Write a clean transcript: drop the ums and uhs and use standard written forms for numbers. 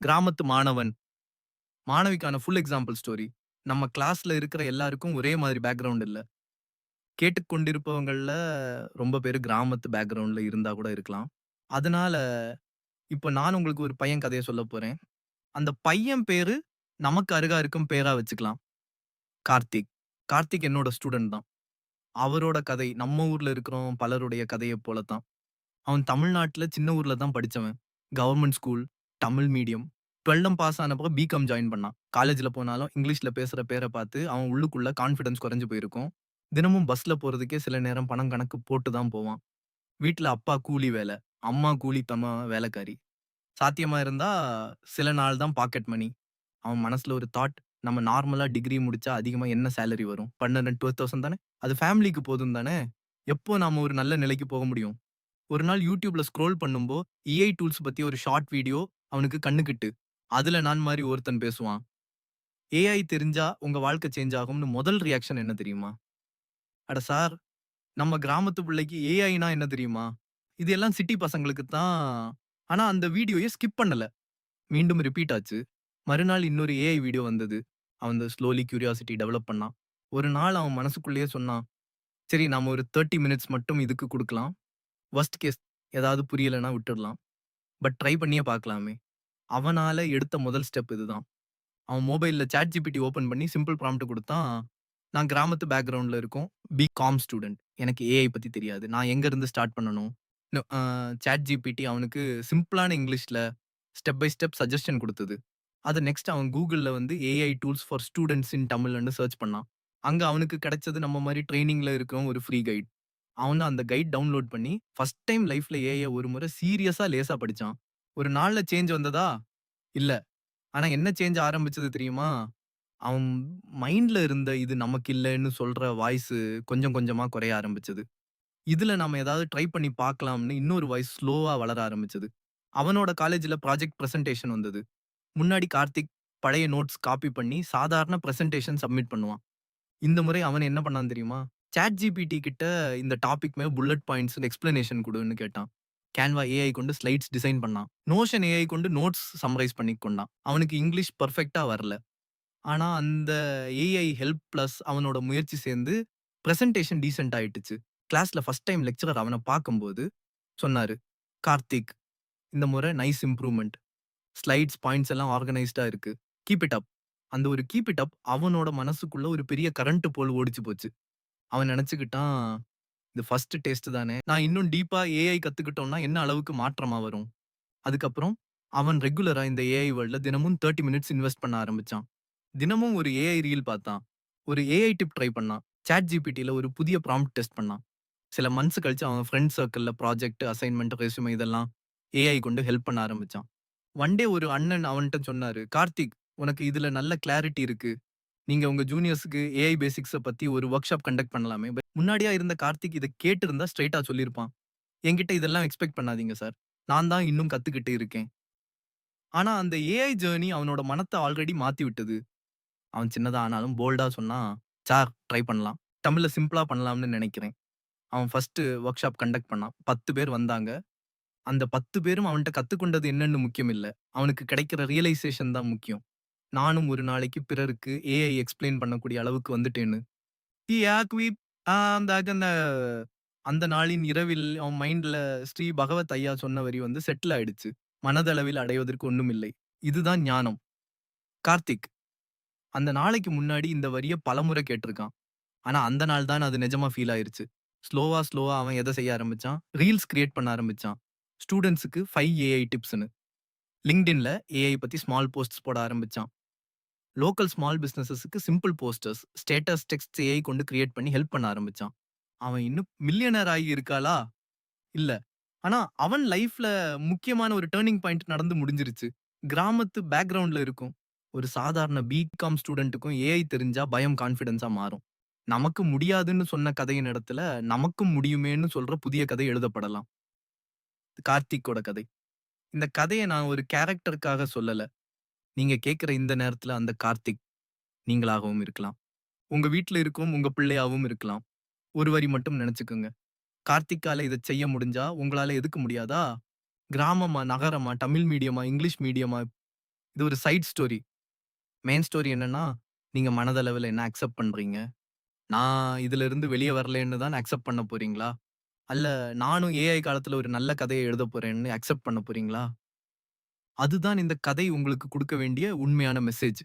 கிராமத்து மாணவன், மாணவிக்கான full example story. நம்ம கிளாஸ்ல இருக்கிற எல்லாருக்கும் ஒரே மாதிரி பேக்கிரவுண்ட் இல்ல. கேட்டுக்கொண்டிருப்பவங்கள்ல ரொம்ப பேரு கிராமத்து பேக்கிரவுண்ட்ல இருந்தா கூட இருக்கலாம். அதனால இப்ப நான் உங்களுக்கு ஒரு பையன் கதைய சொல்லப் போறேன். அந்த பையன் பேரு நமக்கு அருகா இருக்கும் பேரா வச்சுக்கலாம். கார்த்திக். கார்த்திக் என்னோட ஸ்டூடண்ட் தான். அவரோட கதை நம்ம ஊர்ல இருக்கிறோம் பலருடைய கதையைப் போல தான். அவன் தமிழ்நாட்டுல சின்ன ஊர்ல தான் படிச்சவன். Government school, Tamil medium. 12ம் பாஸ் ஆனப்போ பிகாம் ஜாயின் பண்ணான். காலேஜ்ல போனாலும் இங்கிலீஷ்ல பேசுற பேர பார்த்து அவன் உள்ளுக்குள்ள கான்ஃபிடன்ஸ் குறைஞ்சு போயிருக்கும். தினமும் பஸ்ல போறதுக்கே சில நேரம் பணம் கணக்கு போட்டு தான் போவான். வீட்ல அப்பா கூலி வேல, அம்மா கூலி வேலைக்காரி. சாத்தியமா இருந்தா சில நாள் தான் பாக்கெட் மனி. அவன் மனசுல ஒரு தாட், நம்ம நார்மலா டிகிரி முடிச்சா அதிகமா என்ன சேலரி வரும்? 12, 12,000 தானே? அது ஃபேமிலிக்கு போதும் தானே? எப்போ நாம ஒரு நல்ல நிலைக்கு போக முடியும்? ஒரு நாள் YouTubeல ஸ்க்ரோல் பண்ணும்போ, ஏஐ டூல்ஸ் பத்தி ஒரு ஷார்ட் வீடியோ அவனுக்கு கண்ணுக்கிட்டு. அதுல நான் மாரி ஒருத்தன் பேசுவான். "ஏஐ தெரிஞ்சா உங்க வாழ்க்கை சேஞ்ச் ஆகும்னு முதல் ரியாக்ஷன் என்ன தெரியுமா?" அட சார்! நம்ம கிராமத்து பிள்ளைக்கு ஏஐனா என்ன தெரியுமா? இது எல்லாம் சிட்டி பசங்களுக்கு தான். ஆனா அந்த வீடியோய ஸ்கிப் பண்ணல. மீண்டும் ரிப்பீட் ஆச்சு. மறுநாள் இன்னொரு ஏஐ வீடியோ வந்தது. அவன் ஸ்லோலி கியூரியாசிட்டி டெவலப் பண்ணான். ஒரு நாள் அவன் மனசுக்குள்ளேயே சொன்னான், "சரி நாம ஒரு 30 மினிட்ஸ் மட்டும் இதுக்கு குடுக்கலாம். வொர்ஸ்ட் கேஸ் ஏதாவது புரியலன்னா விட்டுடலாம். பட் ட்ரை பண்ணியே பார்க்கலாமே." அவனால எடுத்த முதல் ஸ்டெப் இதுதான். அவன் மொபைல்ல ChatGPT ஓப்பன் பண்ணி சிம்பிள் ப்ராம்ப்ட் குடுத்தான். நான் கிராமத்து பேக்கிரவுண்ட்ல இருக்கோம். BCom student. எனக்கு ஏஐ பத்தி தெரியாது. நான் எங்க இருந்து ஸ்டார்ட் பண்ணணும்? நு அ ChatGPT அவனுக்கு சிம்பிளான இங்கிலீஷ்ல ஸ்டெப் பை ஸ்டெப் சஜஷன் குடுத்தது. அத நெக்ஸ்ட் அவன் Googleல AI tools for students in தமிழ்ன்னு சர்ச் பண்ணான். அங்க அவனுக்கு கிடைச்சது நம்ம மாரி ட்ரெய்னிங்ல இருக்கிற ஒரு ஃப்ரீ கைட். அவனும் அந்த கைட் டவுன்லோட் பண்ணி ஃபர்ஸ்ட் டைம் லைஃப்ல ஏஐ ஒரு முறை சீரியஸா லேசா படிச்சான். ஒரு நாள்ல சேஞ்ச் வந்ததா? இல்ல. ஆனா என்ன சேஞ்ச் ஆரம்பிச்சது தெரியுமா? அவன் மைண்ட்ல இருந்த இது நமக்கு இல்லன்னு சொல்ற வாய்ஸு கொஞ்சம் கொஞ்சமா குறைய ஆரம்பிச்சது. இதுல நாம ஏதாவது ட்ரை பண்ணி பார்க்கலாம்ன்னு இன்னொரு வாய்ஸ் ஸ்லோவா வளர ஆரம்பிச்சது. அவனோட காலேஜ்ல ப்ராஜெக்ட் பிரசன்டேஷன் வந்தது. முன்னாடி கார்த்திக் பழைய நோட்ஸ் காப்பி பண்ணி சாதாரண பிரசன்டேஷன் சப்மிட் பண்ணுவான். இந்த முறை அவன் என்ன பண்ணான் தெரியுமா? ChatGPT கிட்ட இந்த டாபிக் மேல புல்லட் பாயிண்ட்ஸ் எக்ஸ்ப்ளனேஷன் குடுன்னு கேட்டான். Canva ஏஐ கொண்டு ஸ்லைட்ஸ் டிசைன் பண்ணான். Notion ஏஐ கொண்டு நோட்ஸ் சம்மரைஸ் பண்ணிக் கொண்டான். அவனுக்கு இங்கிலீஷ் பெர்ஃபெக்ட்டா வரல. ஆனா அந்த ஏஐ ஹெல்ப் பிளஸ் அவனோட முயற்சி சேர்ந்து பிரசன்டேஷன் டீசென்ட் ஆயிட்டுச்சு. கிளாஸ்ல ஃபர்ஸ்ட் டைம் லெக்சரர் அவன பார்க்கும்போது சொன்னாரு, "கார்த்திக், இந்த முறை நைஸ் இம்ப்ரூவ்மென்ட். ஸ்லைட்ஸ், பாயிண்ட்ஸ் எல்லாம் ஆர்கனைஸ்டா இருக்கு. Keep it up." அந்த ஒரு கீப் இட் அப் அவனோட மனசுக்குள்ள ஒரு பெரிய கரண்ட் போல் ஓடிச்சு போச்சு. அவன் நெனச்சுக்கிட்டான், "இது ஃபர்ஸ்ட் டேஸ்ட் தானே. நான் இன்னும் டீப்பா ஏஐ கத்துக்கிட்டோம்னா என்ன அளவுக்கு மாற்றமா வரும்." அதுக்கப்புறம் அவன் ரெகுலரா இந்த ஏஐ வேர்ல்ட்ல தினமும் 30 மினிட்ஸ் இன்வெஸ்ட் பண்ண ஆரம்பிச்சான். தினமும் ஒரு ஏஐ ரீல் பார்த்தான். ஒரு ஏஐ டிப் ட்ரை பண்ணான். ChatGPTல ஒரு புதிய ப்ராம்ப்ட் டெஸ்ட் பண்ணான். சில மந்த்ஸ் கழிச்சு அவன் ஃபிரெண்ட் சர்க்கிள்ல ப்ராஜெக்ட், அசைன்மென்ட், ரெஸ்யூமே இதெல்லாம் ஏஐ கொண்டு ஹெல்ப் பண்ண ஆரம்பிச்சான். ஒன் டே ஒரு அண்ணன் அவன்ட்ட சொன்னாரு, "கார்த்திக், உனக்கு இதுல நல்ல கிளாரிட்டி இருக்கு. நீங்க உங்க ஜூனியர்ஸ்க்கு ஏஐ பேசிக்ஸ பத்தி ஒரு வொர்க் ஷாப் கண்டக்ட் பண்ணலாமே." முன்னாடியா இருந்த கார்த்திக் இத கேட்டிருந்தா ஸ்ட்ரெய்ட்டா சொல்லியிருப்பான். "என்கிட்ட இதெல்லாம் எக்ஸ்பெக்ட் பண்ணாதீங்க சார். நான் தான் இன்னும் கத்துக்கிட்டு இருக்கேன்." ஆனா அந்த ஏஐ ஜர்னி அவனோட மனத்த ஆல்ரெடி மாத்தி விட்டது. அவன் சின்னதா ஆனாலும் போல்டா சொன்னான், "சார் ட்ரை பண்ணலாம். தமிழ்ல சிம்பிளா பண்ணலாம்னு நெனைக்கிறேன்." அவன் ஃபர்ஸ்ட் வொர்க் ஷாப் கண்டக்ட் பண்ணான். 10 பேர் வந்தாங்க. அந்த 10 பேரும் அவன்ட்ட கத்துக்கொண்டது என்னன்னு முக்கியம் இல்ல. அவனுக்கு கிடைக்கிற ரியலைசேஷன் தான் முக்கியம். நானும் ஒரு நாளைக்கு பிறருக்கு ஏஐ எக்ஸ்ப்ளைன் பண்ணக்கூடிய அளவுக்கு வந்துட்டேன்னு. "தி அந்த அந்த அந்த நாளின் இரவில் அவன் மைண்ட்ல ஸ்ரீ பகவத் ஐயா சொன்ன வரி செட்டில் ஆயிடுச்சு. மனதளவில் அடைவதற்கு ஒண்ணுமில்லை. இதுதான் ஞானம்." கார்த்திக் அந்த நாளைக்கு முன்னாடி இந்த வரிய பலமுறை கேட்டிருக்கான். ஆனா அந்த நாள் தான் அது நிஜமா ஃபீல் ஆயிருச்சு. ஸ்லோவா அவன் எத செய்ய ஆரம்பிச்சான்? ரீல்ஸ் கிரியேட் பண்ண ஆரம்பிச்சான். ஸ்டூடண்ட்ஸ்க்கு 5 ஏஐ டிப்ஸ்ன்னு. LinkedInல ஏஐ பத்தி ஸ்மால் போஸ்ட்ஸ் போட ஆரம்பிச்சான். லோக்கல் ஸ்மால் பிசினஸஸ்க்கு simple posters, status text AI கொண்டு கிரியேட் பண்ணி ஹெல்ப் பண்ண ஆரம்பிச்சான். அவன் இன்னும் மில்லியனர் ஆகி இருக்காளா? இல்ல. ஆனா அவன் லைஃப்ல முக்கியமான ஒரு டர்னிங் பாயிண்ட் நடந்து முடிஞ்சிருச்சு. கிராமத்து பேக்கிரவுண்ட்ல இருக்கும். ஒரு சாதாரண பிகாம் ஸ்டூடண்ட்டுக்கும் ஏஐ தெரிஞ்சா பயம் கான்ஃபிடன்ஸா மாறும். நமக்கு முடியாதுன்னு சொன்ன கதையின் இடத்துல, நமக்கும் முடியுமேன்னு சொல்ற புதிய கதை எழுதப்படலாம். கார்த்திக்கோட கதை. இந்த கதைய நான் ஒரு கேரக்டருக்காக சொல்லல. நீங்க கேட்கிற இந்த நேரத்துல அந்த கார்த்திக் நீங்களாகவும் இருக்கலாம். உங்க வீட்ல இருக்கும் உங்க பிள்ளையாவும் இருக்கலாம். ஒரு வரி மட்டும் நெனச்சுக்கங்க. கார்த்திக்கால இத செய்ய முடிஞ்சா, உங்களால எதுக்கு முடியாதா? கிராமமா, நகரமா, தமிழ் மீடியமா, இங்கிலீஷ் மீடியமா இது ஒரு சைட் ஸ்டோரி. மெயின் ஸ்டோரி என்னன்னா, நீங்க மனதளவுல என்ன அக்செப்ட் பண்றீங்க? நான் இதிலிருந்து வெளிய வரலேன்னு தான் அக்செப்ட் பண்ண போறீங்களா? அல்ல நானும் ஏஐ காலத்துல ஒரு நல்ல கதைய எழுதப் போறேன்னு அக்செப்ட் பண்ண போறீங்களா? அதுதான் இந்த கதை உங்களுக்கு குடுக்க வேண்டிய உண்மையான மெசேஜ்.